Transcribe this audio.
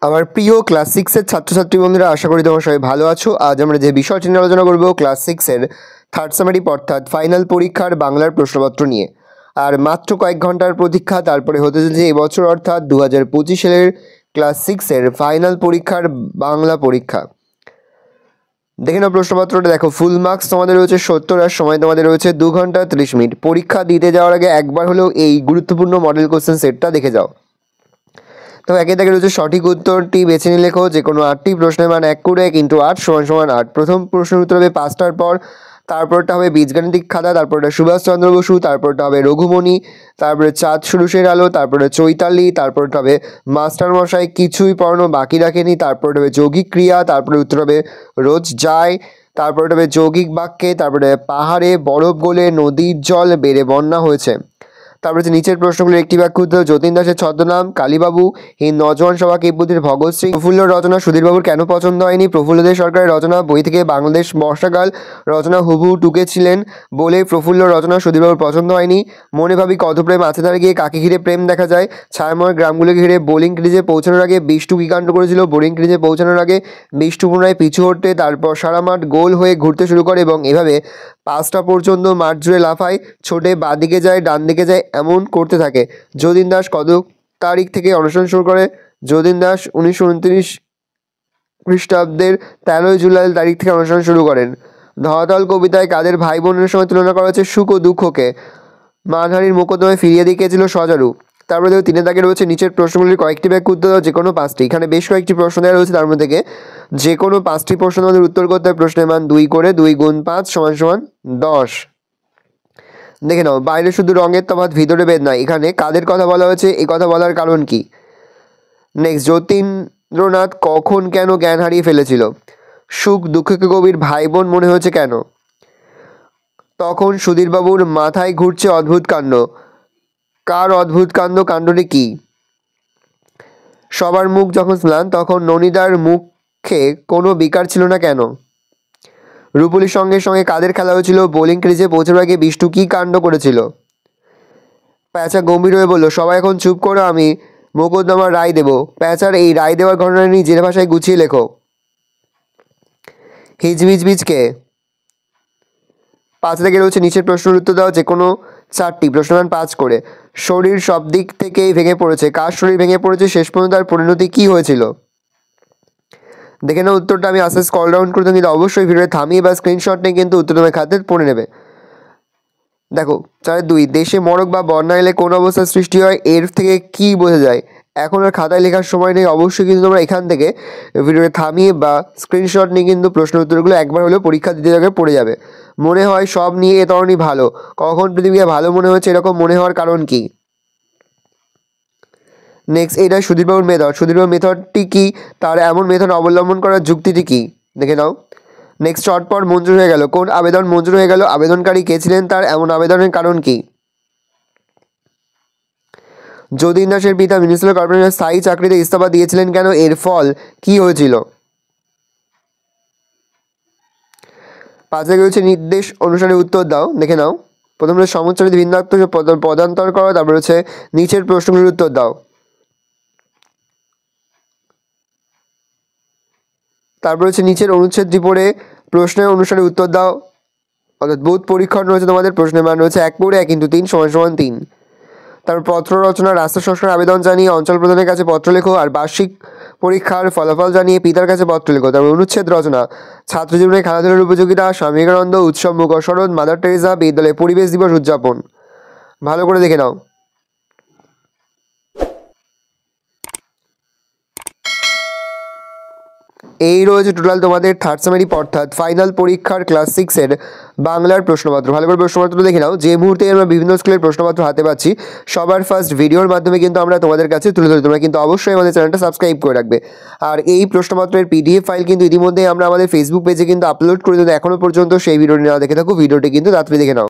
আমার প্রিয় ক্লাস সিক্সের ছাত্রছাত্রী বন্ধুরা, আশা করি তোমরা সবাই ভালো আছো। আজ আমরা যে বিষয়টি নিয়ে আলোচনা করবো ক্লাস সিক্সের থার্ড সামারি অর্থাৎ ফাইনাল পরীক্ষার বাংলার প্রশ্নপত্র নিয়ে। আর মাত্র কয়েক ঘন্টার প্রতীক্ষা, তারপরে হতে চলেছে এবছর অর্থাৎ 2025 সালের ক্লাস সিক্সের ফাইনাল পরীক্ষার বাংলা পরীক্ষা। দেখে নাও প্রশ্নপত্রটা, দেখো ফুল মার্কস তোমাদের রয়েছে 70 আর সময় তোমাদের রয়েছে 2 ঘন্টা 30 মিনিট। পরীক্ষা দিতে যাওয়ার আগে একবার হলেও এই গুরুত্বপূর্ণ মডেল কোশ্চেন সেটটা দেখে যাও। তো একে দেখে রয়েছে সঠিক উত্তরটি বেছে নিয়ে লেখো যে কোনো 8টি প্রশ্নের মান 1 করে 1 × 8 = 8। প্রথম প্রশ্নের উত্তর হবে 5টার পর, তারপরটা হবে বীজগাণিতিক খাতা, তারপরটা সুভাষচন্দ্র বসু, তারপরটা হবে রঘুমণি, তারপরে চাঁদ সুরুষের আলো, তারপরে চৈতালি, তারপরটা হবে মাস্টারমশাই কিছুই পড়ানো বাকি রাখেনি, তারপরটা হবে যৌগিক ক্রিয়া, তারপরে উত্তর হবে রোজ যায়, তারপরটা হবে যৌগিক বাক্যে, তারপরে পাহাড়ে বরফ গলে নদীর জল বেড়ে বন্যা হয়েছে। তারপরে হচ্ছে নিচের প্রশ্নগুলোর একটি বাক্য উত্তর। যতীন দাসের ছদ্মনাম কালীবাবু, এই নজওয়ান সভা কিবুদ্ধির ভগৎ সিং। প্রফুল্ল রচনা সুধীরবাবুর কেন পছন্দ হয়নি? প্রফুল্লদেব সরকারের রচনা বই থেকে বাংলাদেশ বর্ষাকাল রচনা হুবহু টুকেছিলেন বলে প্রফুল্ল রচনা সুধীরবাবুর পছন্দ হয়নি। মনে ভাবি কত প্রেম আছে ধারে গিয়ে কাকে ঘিরে প্রেম দেখা যায়। ছায়াময় গ্রামগুলোকে ঘিরে বোলিং ক্রিজে পৌঁছানোর আগে বিষ্টু কী কাণ্ড করেছিল? বোলিং ক্রিজে পৌঁছানোর আগে বিষ্টু পুনরায় পিছু হটতে, তারপর সারা মাঠ গোল হয়ে ঘুরতে শুরু করে এবং এভাবে 5টা পর্যন্ত মাঠ জুড়ে লাফায়, ছোটে বাঁ দিকে যায়, ডান দিকে যায়, এমন করতে থাকে। যতীন দাস কত তারিখ থেকে অনুশীলন শুরু করে? যতীন দাস 1929 খ্রিস্টাব্দের 13 জুলাই তারিখ থেকে অনুশীলন শুরু করেন। ধরাতল কবিতায় কাদের ভাই বোনের সঙ্গে তুলনা করা হয়েছে? সুখ ও দুঃখকে। মানহানির মোকদ্দমায় ফিরিয়ে দিয়ে গিয়েছিল সজারু। তারপরে দেখো 3 দাগে রয়েছে নিচের প্রশ্নগুলির কয়েকটি ব্যাখ্য উত্তর দাও যে কোনো 5টি। এখানে বেশ কয়েকটি প্রশ্ন দেওয়া রয়েছে, তার মধ্যে থেকে যে কোনো 5টি প্রশ্ন আমাদের উত্তর করতে হবে। প্রশ্নের মান 2 করে 2 × 5 = 10। দেখে নাও, বাইরে শুধু রঙের তফাৎ ভিতরে ভেদ নয়, এখানে কাদের কথা বলা হয়েছে? এই কথা বলার কারণ কি? নেক্সট, যতীন্দ্রনাথ কখন কেন জ্ঞান হারিয়ে ফেলেছিল? সুখ দুঃখকে গভীর ভাই বোন মনে হয়েছে কেন? তখন সুধীরবাবুর মাথায় ঘুরছে অদ্ভুত কাণ্ড। কার অদ্ভুত কাণ্ড? কাণ্ডটি কি? সবার মুখ যখন ম্লান তখন ননীদার মুখে কোনো বিকার ছিল না কেন? রূপলির সঙ্গে সঙ্গে কাদের খেলা হয়েছিল? বোলিং ক্রিজে পৌঁছার আগে বিষ্টু কী কাণ্ড করেছিল? প্যাঁচা গম্ভীর হয়ে বলল, সবাই এখন চুপ করো, আমি মোকদ্দমার রায় দেব। প্যাঁচার এই রায় দেওয়ার ঘটনা নিজের ভাষায় গুছিয়ে লেখো। হিজবিজবিজকে। 5 থেকে রয়েছে নিচের প্রশ্নের উত্তর দাও যে কোনো 4টি। প্রশ্নমান 5 করে। শরীর সব দিক থেকেই ভেঙে পড়েছে। কার শরীর ভেঙে পড়েছে? শেষ পর্যন্ত তার পরিণতি কী হয়েছিল? দেখে নাও উত্তরটা, আমি আস্তে স্ক্রল ডাউন করতে, কিন্তু অবশ্যই ভিডিওতে থামিয়ে বা স্ক্রিনশট নিয়ে কিন্তু উত্তর তোমার খাতে পড়ে নেবে। দেখো 4-2, দেশে মড়ক বা বন্যা এলে কোন অবস্থার সৃষ্টি হয়? এর থেকে কি বোঝা যায়? এখন আর খাতায় লেখার সময় নেই, অবশ্যই কিন্তু তোমরা এখান থেকে ভিডিওতে থামিয়ে বা স্ক্রিনশট নিয়ে কিন্তু প্রশ্ন উত্তরগুলো একবার হলেও পরীক্ষা দিতে যাবে পড়ে যাবে। মনে হয় সব নিয়ে এ ধরনই ভালো। কখন পৃথিবীকে ভালো মনে হচ্ছে? এরকম মনে হওয়ার কারণ কি? নেক্সট, এটা সুধীরবাবুর মেথড। সুধীরবাবুর মেথডটি কি? তার এমন মেথড অবলম্বন করার যুক্তিটি কি? দেখে নাও। নেক্সট, চটপট মঞ্জুর হয়ে গেল। কোন আবেদন মঞ্জুর হয়ে গেল? আবেদনকারী কে ছিলেন? তার এমন আবেদনের কারণ কি? যতীন দাসের পিতা মিউনিসিপ্যাল কর্পোরেশনের স্থায়ী চাকরিতে ইস্তফা দিয়েছিলেন কেন? এর ফল কি হয়েছিল? 5 থেকে রয়েছে নির্দেশ অনুসারে উত্তর দাও। দেখে নাও। প্রথম রয়েছে সমুচ্চারিত ভিন্নার্থ পদান্তর করো, তারপর হচ্ছে নিচের প্রশ্নগুলির উত্তর দাও। তারপর হচ্ছে নিচের অনুচ্ছেদটি পড়ে প্রশ্নের অনুসারে উত্তর দাও। অর্থাৎ বোধ পরীক্ষণ রয়েছে তোমাদের। প্রশ্নের মান রয়েছে 1 করে 1 × 3 = 3। তারপর পত্র রচনা, রাস্তা সংস্কার আবেদন জানিয়ে অঞ্চল প্রধানের কাছে পত্র লেখো। আর বার্ষিক পরীক্ষার ফলাফল জানিয়ে পিতার কাছে পত্র লেখো। তারপর অনুচ্ছেদ রচনা, ছাত্র জীবনে খেলাধুলার উপযোগিতা, স্বামী বিবেকানন্দ, উৎসব মুখর শরৎ, মাদার টেরেসা, বিদ্যালয়ে পরিবেশ দিবস উদযাপন। ভালো করে দেখে নাও। এই রয়েছে টোটাল তোমাদের থার্ড সামারি অর্থাৎ ফাইনাল পরীক্ষার ক্লাস 6-এর বাংলার প্রশ্নপত্র। ভালো করে প্রশ্নপত্র দেখে নাও। যে মুহূর্তে আমরা বিভিন্ন স্কুলের প্রশ্নপত্র হাতে পাচ্ছি, সবার ফার্স্ট ভিডিওর মাধ্যমে কিন্তু আমরা তোমাদের কাছে তুলে ধরি। তোমরা কিন্তু অবশ্যই আমাদের চ্যানেলটা সাবস্ক্রাইব করে রাখবে। আর এই প্রশ্নপত্রের PDF ফাইল কিন্তু ইতিমধ্যেই আমরা আমাদের ফেসবুক পেজে কিন্তু আপলোড করে দিই। এখনও পর্যন্ত সেই ভিডিওটি না দেখে থাকো, ভিডিওটি কিন্তু তাড়াতাড়ি দেখে নাও।